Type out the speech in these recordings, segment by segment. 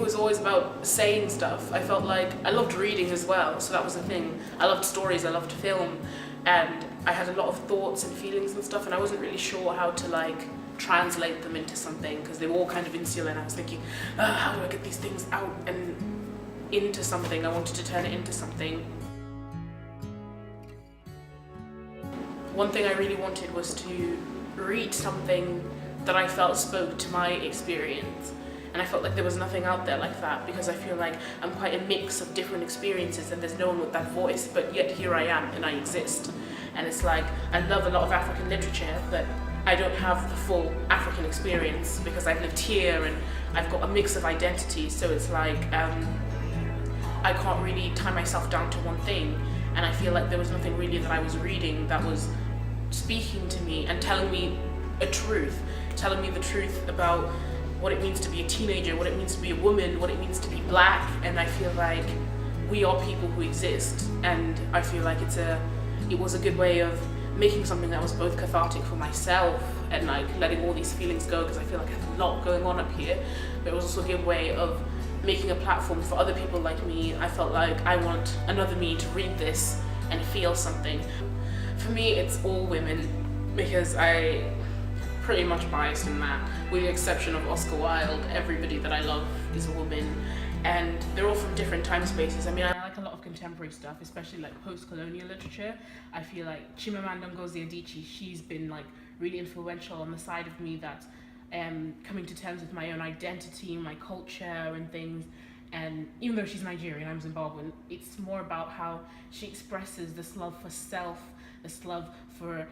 was always about saying stuff. I felt like I loved reading as well, so that was the thing. I loved stories, I loved film, and I had a lot of thoughts and feelings and stuff, and I wasn't really sure how to like translate them into something because they were all kind of insular, and I was thinking, how do I get these things out and into something? I wanted to turn it into something. One thing I really wanted was to read something that I felt spoke to my experience, and I felt like there was nothing out there like that, because I feel like I'm quite a mix of different experiences and there's no one with that voice, but yet here I am and I exist. And it's like, I love a lot of African literature, but I don't have the full African experience because I've lived here and I've got a mix of identities, so it's like I can't really tie myself down to one thing, and I feel like there was nothing really that I was reading that was speaking to me and telling me a truth, telling me the truth about what it means to be a teenager, what it means to be a woman, what it means to be black. And I feel like we are people who exist, and I feel like it was a good way of making something that was both cathartic for myself and like letting all these feelings go, because I feel like I have a lot going on up here, but it was also a good way of making a platform for other people like me. I felt like I want another me to read this and feel something. For me, it's all women, because I pretty much biased in that, with the exception of Oscar Wilde. Everybody that I love is a woman, and they're all from different time spaces. I mean, I like a lot of contemporary stuff, especially like post-colonial literature. I feel like Chimamanda Ngozi Adichie, she's been like really influential on the side of me that coming to terms with my own identity, my culture and things. And even though she's Nigerian, I'm Zimbabwean, it's more about how she expresses this love for self, this love for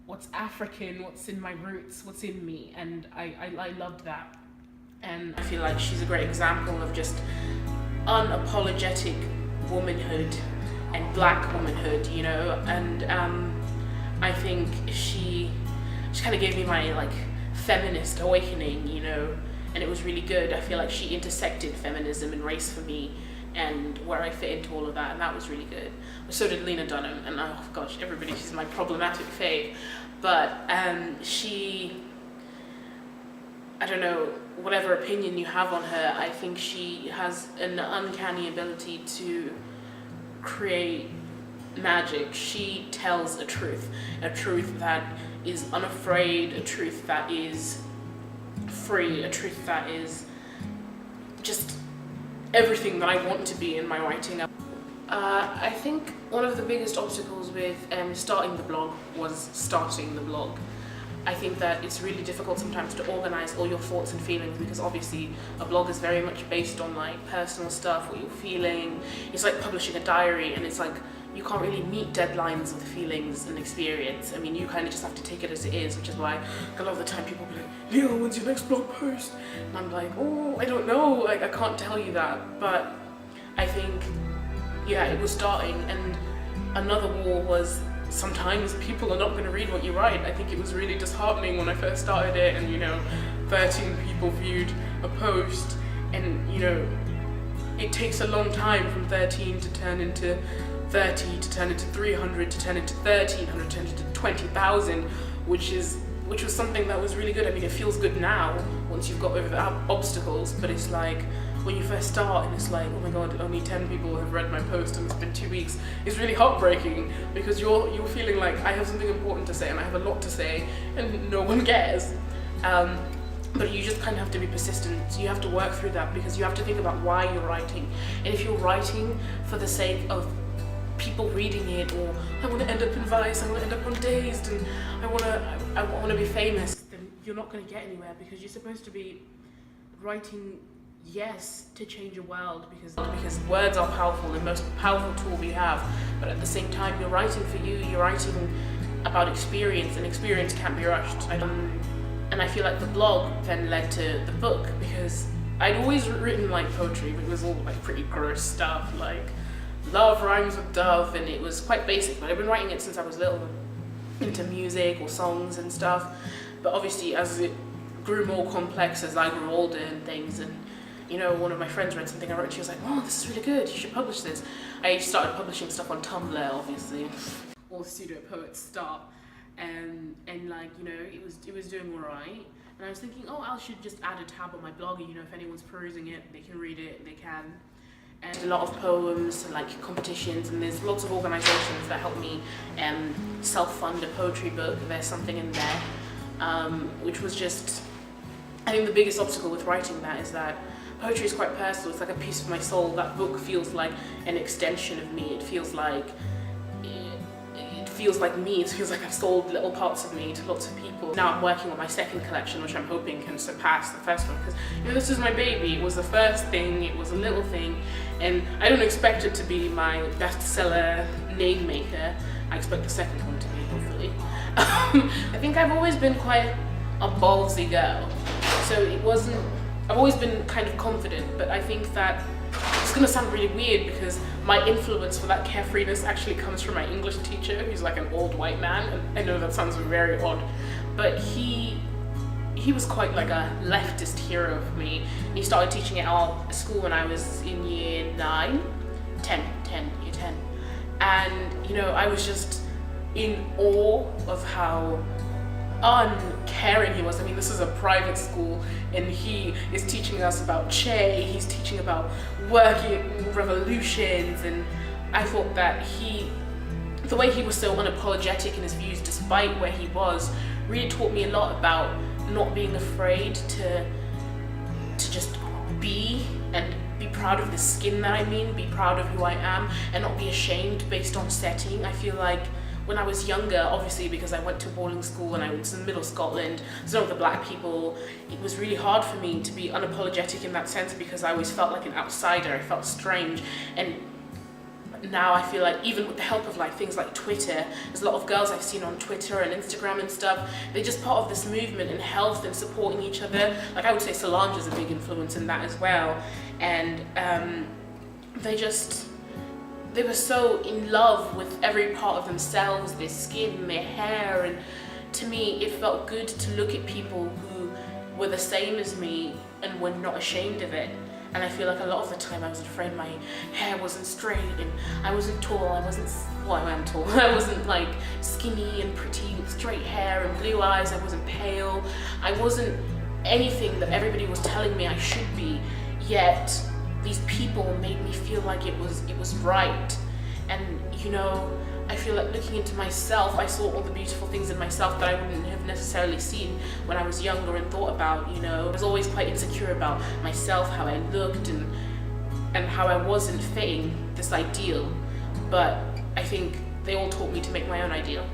what's African, what's in my roots, what's in me, and I loved that. And I feel like she's a great example of just unapologetic womanhood and black womanhood, you know. And I think she kind of gave me my like feminist awakening, you know, and it was really good. I feel like she intersected feminism and race for me, and where I fit into all of that, and that was really good. So did Lena Dunham, and oh gosh, everybody, she's my problematic fave. But she, I don't know, whatever opinion you have on her, I think she has an uncanny ability to create magic. She tells a truth that is unafraid, a truth that is free, a truth that is just everything that I want to be in my writing. I think one of the biggest obstacles with starting the blog was starting the blog. I think that it's really difficult sometimes to organize all your thoughts and feelings, because obviously a blog is very much based on like personal stuff, what you're feeling. It's like publishing a diary, and it's like you can't really meet deadlines with feelings and experience. I mean, you kind of just have to take it as it is, which is why a lot of the time people will be like, Leo, when's your next blog post? And I'm like, oh, I don't know, like I can't tell you that. But I think, yeah, it was starting, and another war was sometimes people are not going to read what you write. I think it was really disheartening when I first started it, and you know, 13 people viewed a post, and you know, it takes a long time from 13 to turn into 30, to turn into 300, to turn into 1300, to turn into 20,000, which was something that was really good. I mean, it feels good now once you've got over the obstacles, but it's like when you first start and it's like, oh my god, only 10 people have read my post and it's been 2 weeks. It's really heartbreaking, because you're feeling like I have something important to say and I have a lot to say and no one cares. But you just kind of have to be persistent. You have to work through that, because you have to think about why you're writing. And if you're writing for the sake of people reading it, or I want to end up in Vice, I want to end up on Dazed, and I want to be famous, then you're not going to get anywhere, because you're supposed to be writing, yes, to change a world, because words are powerful, the most powerful tool we have, but at the same time, you're writing for you, you're writing about experience, and experience can't be rushed. And I feel like the blog then led to the book, because I'd always written like poetry, but it was all like pretty gross stuff, like love rhymes with dove, and it was quite basic, but I've been writing it since I was little, into music or songs and stuff. But obviously as it grew more complex as I grew older and things, and you know, one of my friends read something I wrote and she was like, oh, this is really good, you should publish this. I started publishing stuff on Tumblr, obviously, all pseudo poets start, and like, you know, it was doing alright, And I was thinking, oh, I should just add a tab on my blog, you know, if anyone's perusing it, they can read it, they can. And a lot of poems, and like competitions, and there's lots of organizations that help me self-fund a poetry book. There's something in there, which was just, I think the biggest obstacle with writing that is that poetry is quite personal. It's like a piece of my soul. That book feels like an extension of me. It feels like me. It feels like I've sold little parts of me to lots of people. Now I'm working on my second collection, which I'm hoping can surpass the first one, because you know, this is my baby. It was the first thing, it was a little thing, and I don't expect it to be my bestseller name maker. I expect the second one to be, hopefully. I think I've always been quite a ballsy girl, so I've always been kind of confident, but I think that it's gonna sound really weird because my influence for that carefreeness actually comes from my English teacher, who's like an old white man, and I know that sounds very odd, but he was quite like a leftist hero for me. He started teaching at our school when I was in year 10, and you know, I was just in awe of how uncaring he was. I mean, this is a private school, and he is teaching us about Che, he's teaching about working revolutions, and I thought that the way he was so unapologetic in his views despite where he was, really taught me a lot about not being afraid to just be, and be proud of the skin that I'm in, be proud of who I am, and not be ashamed based on setting. I feel like when I was younger, obviously because I went to boarding school and I was in middle Scotland, there's no other black people, it was really hard for me to be unapologetic in that sense because I always felt like an outsider, I felt strange. And now I feel like even with the help of like things like Twitter, there's a lot of girls I've seen on Twitter and Instagram and stuff, they're just part of this movement in health and supporting each other. Like I would say Solange is a big influence in that as well. And they were so in love with every part of themselves, their skin, their hair, and to me it felt good to look at people who were the same as me and were not ashamed of it. And I feel like a lot of the time I was afraid my hair wasn't straight and I wasn't tall, I am tall, I wasn't like skinny and pretty with straight hair and blue eyes, I wasn't pale, I wasn't anything that everybody was telling me I should be, yet these people made me feel like it was right. And you know, I feel like looking into myself, I saw all the beautiful things in myself that I wouldn't have necessarily seen when I was younger and thought about, you know. I was always quite insecure about myself, how I looked and how I wasn't fitting this ideal. But I think they all taught me to make my own ideal.